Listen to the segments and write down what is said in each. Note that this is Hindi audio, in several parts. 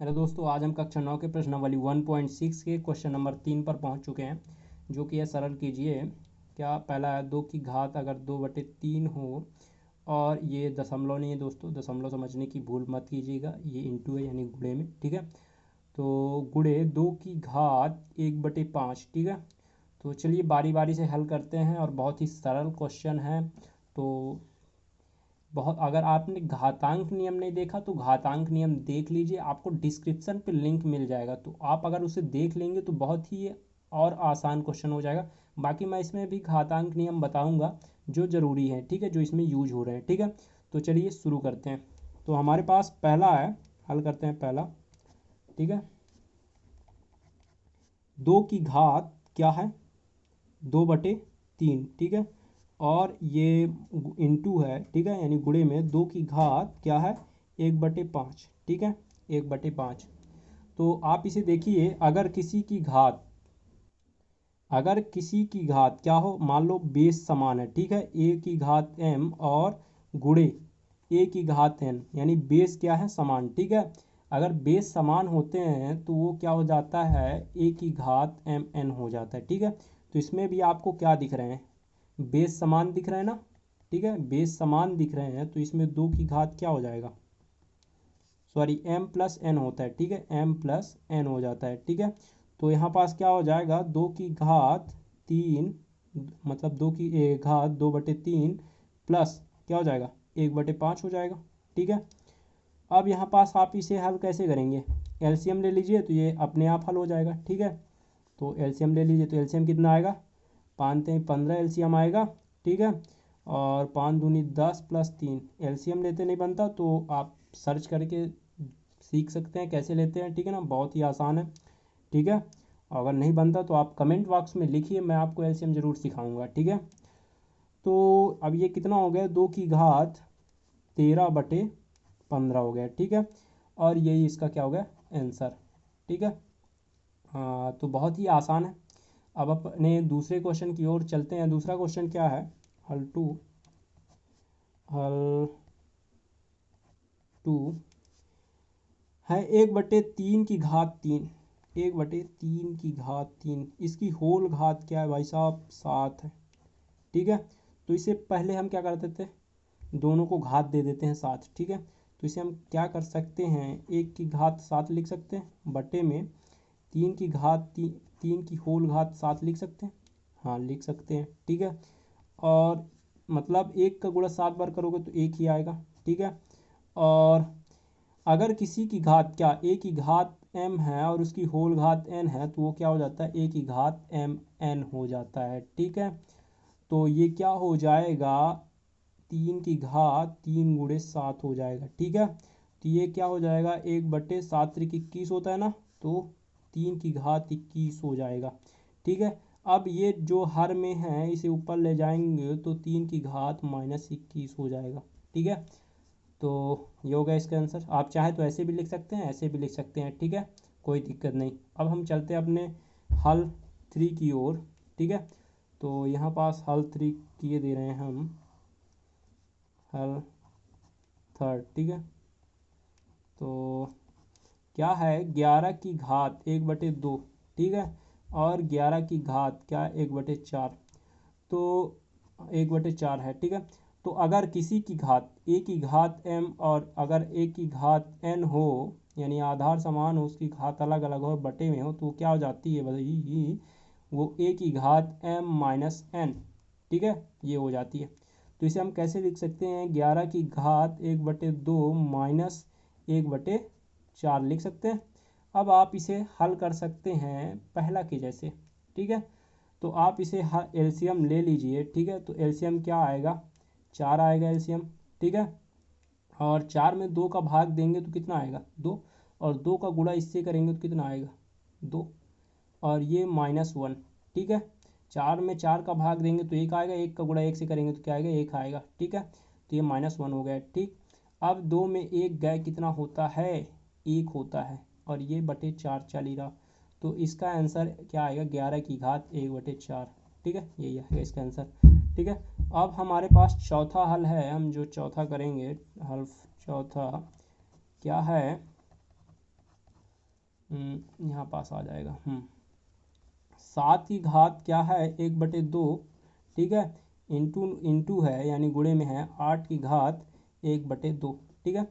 हेलो दोस्तों, आज हम कक्षा 9 के प्रश्नावली 1.6 के क्वेश्चन नंबर 3 पर पहुंच चुके हैं, जो कि यह सरल कीजिए। क्या पहला है, 2 की घात अगर 2/3 हो और ये दशमलव नहीं है दोस्तों, दशमलव समझने की भूल मत कीजिएगा, ये इंटू है यानी गुणे में, ठीक है। तो गुणे 2 की घात 1/5, ठीक है। तो चलिए बारी बारी से हल करते हैं और बहुत ही सरल क्वेश्चन है। तो बहुत, अगर आपने घातांक नियम नहीं देखा तो घातांक नियम देख लीजिए, आपको डिस्क्रिप्शन पे लिंक मिल जाएगा, तो आप अगर उसे देख लेंगे तो बहुत ही और आसान क्वेश्चन हो जाएगा। बाकी मैं इसमें भी घातांक नियम बताऊंगा जो ज़रूरी है, ठीक है, जो इसमें यूज हो रहे हैं, ठीक है। तो चलिए शुरू करते हैं। तो हमारे पास पहला है, हल करते हैं पहला, ठीक है। 2 की घात क्या है, 2/3, ठीक है। और ये इंटू है, ठीक है, यानी गुणे में 2 की घात क्या है, 1/5, ठीक है, 1/5। तो आप इसे देखिए, अगर किसी की घात क्या हो, मान लो बेस समान है, ठीक है, ए की घात m और गुणे ए की घात n, यानी बेस क्या है, समान, ठीक है। अगर बेस समान होते हैं तो वो क्या हो जाता है, ए की घात mn हो जाता है, ठीक है। तो इसमें भी आपको क्या दिख रहे हैं, बेस समान दिख रहे हैं ना, ठीक है, बेस समान दिख रहे हैं, तो इसमें 2 की घात क्या हो जाएगा, सॉरी m+n होता है, ठीक है, m+n हो जाता है, ठीक है। तो यहाँ पास क्या हो जाएगा, 2 की घात 3, मतलब 2 की घात 2/3 प्लस क्या हो जाएगा, 1/5 हो जाएगा, ठीक है। अब यहाँ पास आप इसे हल कैसे करेंगे, एलसीएम ले लीजिए तो ये अपने आप हल हो जाएगा, ठीक है। तो एलसीएम ले लीजिए, तो एलसीएम कितना आएगा, 5×3 = 15 एलसीएम आएगा, ठीक है। और 5×2 = 10 + 3 एलसीएम लेते नहीं बनता, तो आप सर्च करके सीख सकते हैं कैसे लेते हैं, ठीक है ना, बहुत ही आसान है, ठीक है। अगर नहीं बनता तो आप कमेंट बॉक्स में लिखिए, मैं आपको एलसीएम ज़रूर सिखाऊंगा, ठीक है। तो अब ये कितना हो गया, 2 की घात 13/15 हो गया, ठीक है। और यही इसका क्या हो गया, आंसर, ठीक है। हाँ, तो बहुत ही आसान है। अब अपने दूसरे क्वेश्चन की ओर चलते हैं। दूसरा क्वेश्चन क्या है, हल टू है, 1/3 की घात 3, 1/3 की घात 3, इसकी होल घात क्या है भाई साहब, 7 है, ठीक है। तो इसे पहले हम क्या करते थे, दोनों को घात दे देते हैं 7, ठीक है। तो इसे हम क्या कर सकते हैं, 1 की घात 7 लिख सकते हैं, बटे में 3 की घात 3 की होल घात 7 लिख सकते हैं, हाँ लिख सकते हैं, ठीक है। और मतलब 1 का गुणा 7 बार करोगे तो 1 ही आएगा, ठीक है। और अगर किसी की घात क्या, ए की घात m है और उसकी होल घात n है, तो वो क्या हो जाता है, ए की घात mn हो जाता है, ठीक है। तो ये क्या हो जाएगा, 3 की घात 3×7 हो जाएगा, ठीक है। तो ये क्या हो जाएगा, 1/7=21 होता है ना, तो 3 की घात 21 हो जाएगा, ठीक है। अब ये जो हर में है इसे ऊपर ले जाएंगे तो 3 की घात -21 हो जाएगा, ठीक है। तो ये होगा इसका आंसर। आप चाहे तो ऐसे भी लिख सकते हैं, ऐसे भी लिख सकते हैं, ठीक है, कोई दिक्कत नहीं। अब हम चलते हैं अपने हल 3 की ओर, ठीक है। तो यहाँ पास हल 3 किए दे रहे हैं हम, हल 3, ठीक है। तो क्या है, 11 की घात 1/2, ठीक है, और 11 की घात क्या, 1/4, तो 1/4 है, ठीक है। तो अगर किसी की घात ए की घात m और अगर ए की घात n हो, यानी आधार समान हो, उसकी घात अलग अलग हो, बटे में हो, तो क्या हो जाती है भाई, वो ए की घात m-n, ठीक है, ये हो जाती है। तो इसे हम कैसे लिख सकते हैं, 11 की घात 1/2 माइनस 1/4 लिख सकते हैं। अब आप इसे हल कर सकते हैं पहला के जैसे, ठीक है। तो आप इसे एलसीएम ले लीजिए, ठीक है। तो एलसीएम क्या आएगा, 4 आएगा एलसीएम, ठीक है। और 4 में 2 का भाग देंगे तो कितना आएगा, 2, और 2 का गुणा इससे करेंगे तो कितना आएगा, 2, और ये -1, ठीक है। 4 में 4 का भाग देंगे तो 1 आएगा, 1 का गुणा 1 से करेंगे तो क्या आएगा, 1 आएगा, ठीक है। तो ये -1 हो गया, ठीक। अब 2 में 1 गए कितना होता है, 1 होता है, और ये बटे 4 चल ही रहा, तो इसका आंसर क्या आएगा, 11 की घात 1/4, ठीक है, यही आएगा इसका आंसर, ठीक है। अब हमारे पास चौथा हल है, हम जो चौथा करेंगे, हल चौथा क्या है, यहाँ पास आ जाएगा। 7 की घात क्या है 1/2, ठीक है, इंटू इंटू है यानी गुणे में है 8 की घात 1/2, ठीक है।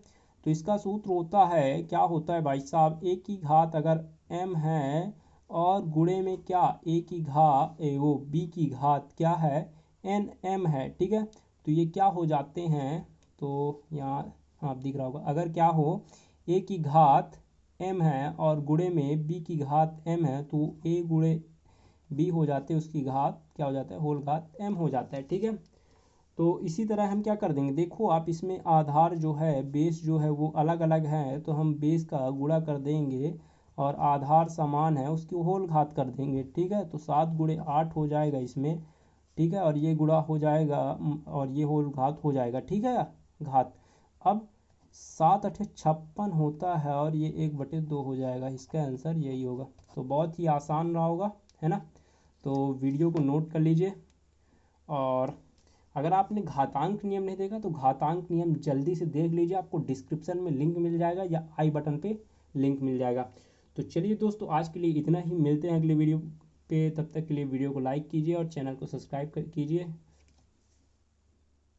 तो इसका सूत्र होता है, क्या होता है भाई साहब, a की घात अगर m है और गुणे में क्या a की घात वो b की घात क्या है nm है, ठीक है। तो ये क्या हो जाते हैं, तो यहाँ आप दिख रहा होगा, अगर क्या हो a की घात m है और गुणे में b की घात m है तो a गुणे b हो जाते हैं, उसकी घात क्या हो जाता है, होल घात m हो जाता है, ठीक है। तो इसी तरह हम क्या कर देंगे, देखो आप इसमें आधार जो है बेस जो है वो अलग अलग है, तो हम बेस का गुणा कर देंगे और आधार समान है उसकी होल घात कर देंगे, ठीक है। तो 7 × 8 हो जाएगा इसमें, ठीक है, और ये गुणा हो जाएगा और ये होल घात हो जाएगा, ठीक है, घात। अब 7×8 = 56 होता है और ये 1/2 हो जाएगा, इसका आंसर यही होगा। तो बहुत ही आसान रहा होगा, है ना। तो वीडियो को नोट कर लीजिए, और अगर आपने घातांक नियम नहीं देखा तो घातांक नियम जल्दी से देख लीजिए, आपको डिस्क्रिप्शन में लिंक मिल जाएगा या आई बटन पे लिंक मिल जाएगा। तो चलिए दोस्तों, आज के लिए इतना ही, मिलते हैं अगले वीडियो पे, तब तक के लिए वीडियो को लाइक कीजिए और चैनल को सब्सक्राइब कीजिए।